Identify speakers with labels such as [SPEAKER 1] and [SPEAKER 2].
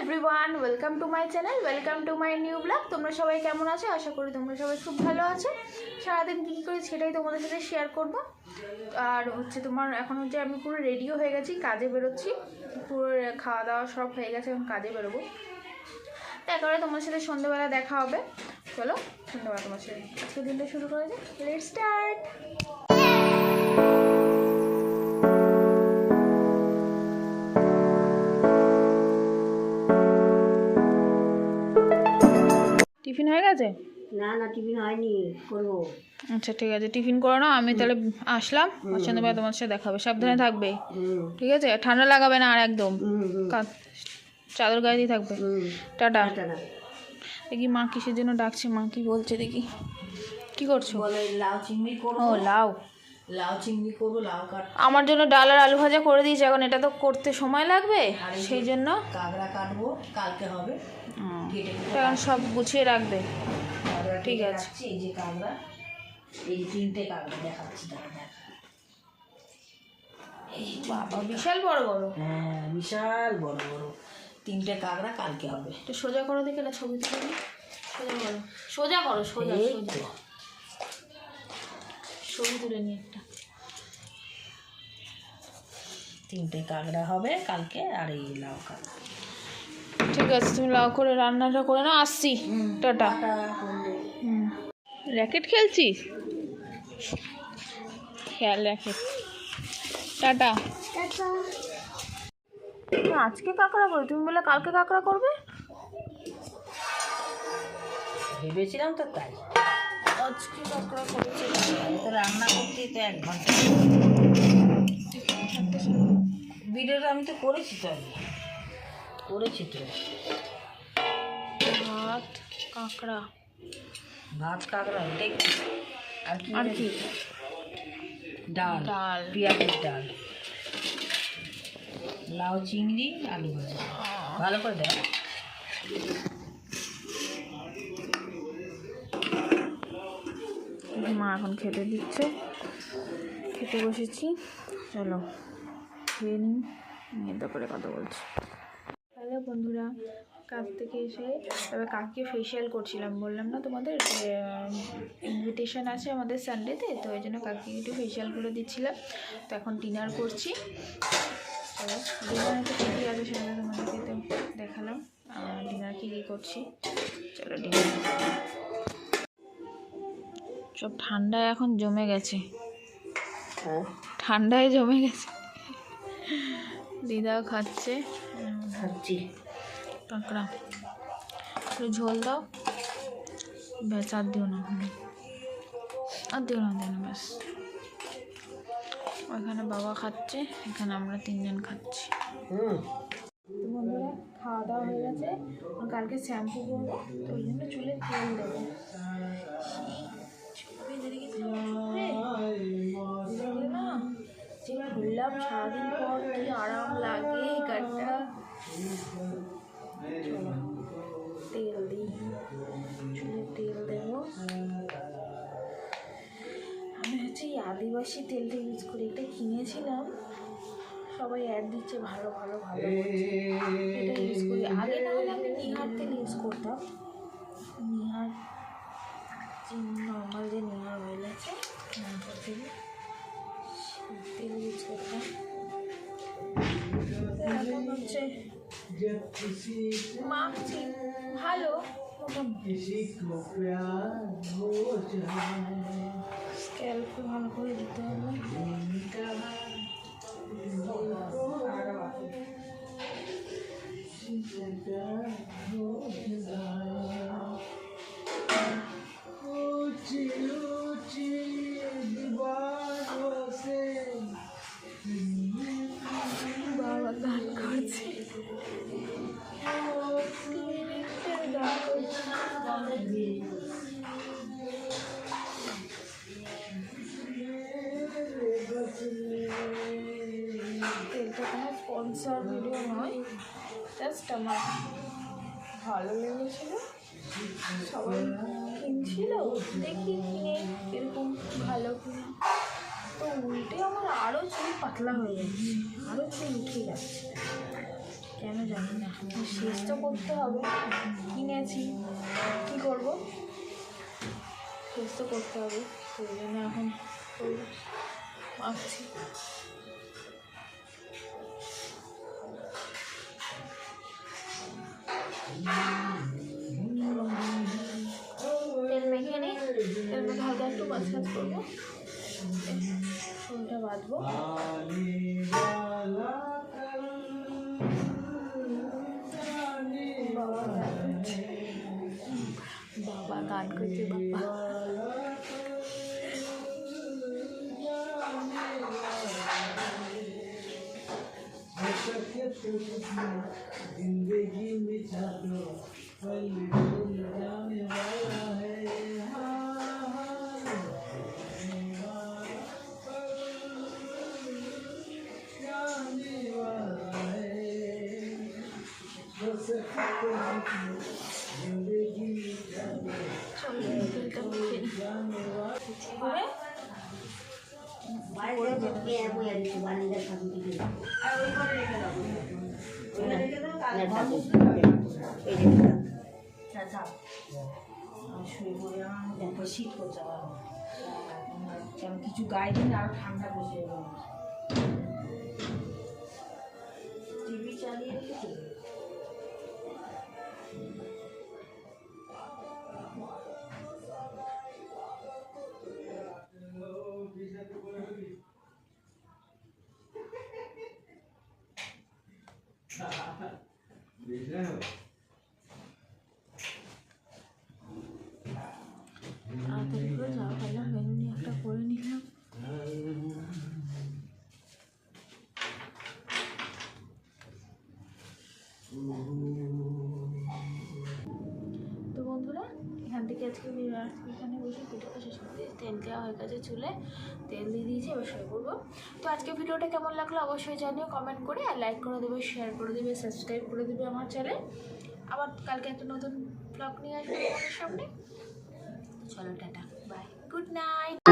[SPEAKER 1] Everyone, welcome to my channel, welcome to my new blog. তোমরা সবাই কেমন আছো? আশা করি তোমরা সবাই খুব ভালো আছো। সারাদিন কী কী করি সেটাই তোমাদের সাথে শেয়ার করব। আর তোমার এখন আমি পুরো রেডিও হয়ে গেছি, কাজে বেরোচ্ছি। পুরো খাওয়া দাওয়া সব হয়ে গেছে, এখন কাজে বেরোবো। তো একেবারে তোমার সাথে সন্ধ্যেবেলা দেখা হবে। চলো সন্ধ্যেবেলা তোমার সাথে আজকে দিনটা শুরু করা যায়। Let's start. টিফিন হয়ে গেছে?
[SPEAKER 2] না না, টিফিন হয়নি, করবো।
[SPEAKER 1] আচ্ছা ঠিক আছে, টিফিন করো না, আমি তাহলে আসলাম। আর সন্ধ্যাবেলা তোমার সাথে দেখা হবে। সাবধানে থাকবে, ঠিক আছে? ঠান্ডা লাগাবে না আর একদম, চাদর গায়ে দিয়ে থাকবে। টাটা। দেখি মা কিসের জন্য ডাকছে, মা কি বলছে দেখি। কি করছো?
[SPEAKER 2] লাউ চিংড়ি করবো।
[SPEAKER 1] ও লাউ
[SPEAKER 2] চিংড়ি করবো, লাউ কাট।
[SPEAKER 1] আমার জন্য ডাল আর আলু ভাজা করে দিয়েছে, এখন এটা তো করতে সময় লাগবে, সেই জন্য
[SPEAKER 2] কাঁকড়া কাটবো, কালকে হবে।
[SPEAKER 1] এখন সব গুছিয়ে রাখবে। ঠিক আছে।
[SPEAKER 2] এই যে কাঁকড়া, এই তিনটে কাঁকড়া দেখাচ্ছি।
[SPEAKER 1] বাবা বিশাল বড় বড়।
[SPEAKER 2] হ্যাঁ বিশাল বড় বড় তিনটে কাঁকড়া কালকে হবে।
[SPEAKER 1] একটু সোজা করো দেখে, এটা ছবি তুলে নিই। সোজা করো, সোজা করো, সোজা সোজা। ছবি তুলে নিই একটা।
[SPEAKER 2] তিনটে কাঁকড়া হবে কালকে, আর এই লাউ কাঁকড়া।
[SPEAKER 1] ঠিক আছে, তুমি লাউ করে রান্নাটা করে নাও, আসছি। টাটা। র্যাকেট খেলছিস? খেয়াল র্যাকেট। টাটা। আজকে কাঁকড়া করবে? তুমি বলে কালকে কাঁকড়া করবে।
[SPEAKER 2] ভেবেছিলাম তো তাই।
[SPEAKER 1] আজকে কাঁকড়া করেছি
[SPEAKER 2] তো রান্না করতেই তো 1 ঘন্টা। ভিডিওটা আমি তো করেছি, তো আমি করেছি তো।
[SPEAKER 1] ভাত কাঁকড়া,
[SPEAKER 2] ভাত কাঁকড়া দেখি।
[SPEAKER 1] আর কি?
[SPEAKER 2] ডাল,
[SPEAKER 1] ডাল,
[SPEAKER 2] পেঁয়াজের ডাল, লাউ চিংড়ি, আলু ভাজা। ভালো করে দেয়।
[SPEAKER 1] মা এখন খেতে দিচ্ছে, খেতে বসেছি। চলো খেয়ে নিই, মেয়ের ব্যাপারে কথা বলছি। হ্যালো বন্ধুরা, কাজ থেকে এসে তবে কাকে ফেসিয়াল করছিলাম, বললাম না তোমাদের যে ইনভিটেশন আছে আমাদের সানডেতে, তো ওই জন্য কাকে একটু ফেসিয়াল করে দিচ্ছিলাম। তো এখন ডিনার করছি। চলো ডিনারে তো কী কী আছে সেটা তোমাদেরকে তো দেখালাম, ডিনার কী কী করছি। চলো ডিনার। সব ঠান্ডায় এখন জমে গেছে, ঠান্ডায় জমে গেছে। দিদাও খাচ্ছে,
[SPEAKER 2] খাচ্ছি
[SPEAKER 1] কাঁকড়া। একটু ঝোল দাও, ব্যাস আর দিও না, আর দিও না, ব্যাস। ওইখানে বাবা খাচ্ছে, এখানে আমরা 3 জন খাচ্ছি। বন্ধুরা খাওয়া দাওয়া হয়ে গেছে, কালকে শ্যাম্পু করবো, তো ওই জন্য চুলে তেল দেবো। না যে ঘুরলাম সারাদিন পর, কি আরাম লাগে গানটা। তেল দিই, চুলে তেল দেবো। আমি এই আদিবাসী তেলটা ইউজ করি, এটা কিনেছিলাম, সবাই অ্যাড দিচ্ছে ভালো ভালো ভালো, এটা ইউজ করি। আগে না হলে আমি নিহার তেল ইউজ করতাম, নিহার নর্মাল যে নিহার অয়েল আছে তেল ইউজ করতাম। এখন হচ্ছে মাখছি ভালো, স্ক্যাল্পে ভালো করে দিতে হবে। বাবা গান করছে, তেলটা কোনো স্পন্সর ভিডিও নয়, জাস্ট আমার ভালো লেগেছিল, সবাই কিনছিল, দেখি কিনে এরকম ভালো কিনা। তো উল্টে আমার আরও চুল পাতলা হয়ে যাচ্ছে, আরও চুল উঠে যাচ্ছে। কেন জানি না, শেষ তো করতে হবে, কিনেছি কী করবো, শেষ তো করতে হবে, সেই জন্য এখন আসছি। তেল মেখে নিই, তেল মেখে হালকা একটু মাছাজ করবো, চুলটা বাঁধবো। বাবা গান করছে, বাবা
[SPEAKER 3] जिंदगी में छालो पल भूल जाने वाला है जाने वाला है बस जिंदगी में छालो जाने वाला বাইরে থেকে আমি একটু বানিয়ে খাবি দিই আর ওই করে রেখে দাও ওই রেখে দাও কাল ভাবো এই রেখে দাও আচ্ছা আর শুয়ে পড়ে আমার দেখো শীত করছে আমি কিছু গায়ে দিন আর ঠান্ডা বসে যাবে টিভি চালিয়ে রেখেছি
[SPEAKER 1] তাড়াতাড়ি করে যাওয়া পারলাম, বেলুনি একটা করে নিলাম। তো বন্ধুরা এখান থেকে আজকে এখানে বসে ভিডিওটা শেষ করে দিয়েছি। তেল দেওয়া হয়ে গেছে চুলে, তেল দিয়ে দিয়েছি, এবার শুয়ে পড়বো। তো আজকে ভিডিওটা কেমন লাগলো অবশ্যই জানিও কমেন্ট করে, আর লাইক করে দেবে, শেয়ার করে দেবে, সাবস্ক্রাইব করে দেবে আমার চ্যানেল। আবার কালকে একটা নতুন ব্লগ নিয়ে আসবো আপনাদের সামনে। চলো টাটা, বাই, গুড নাইট।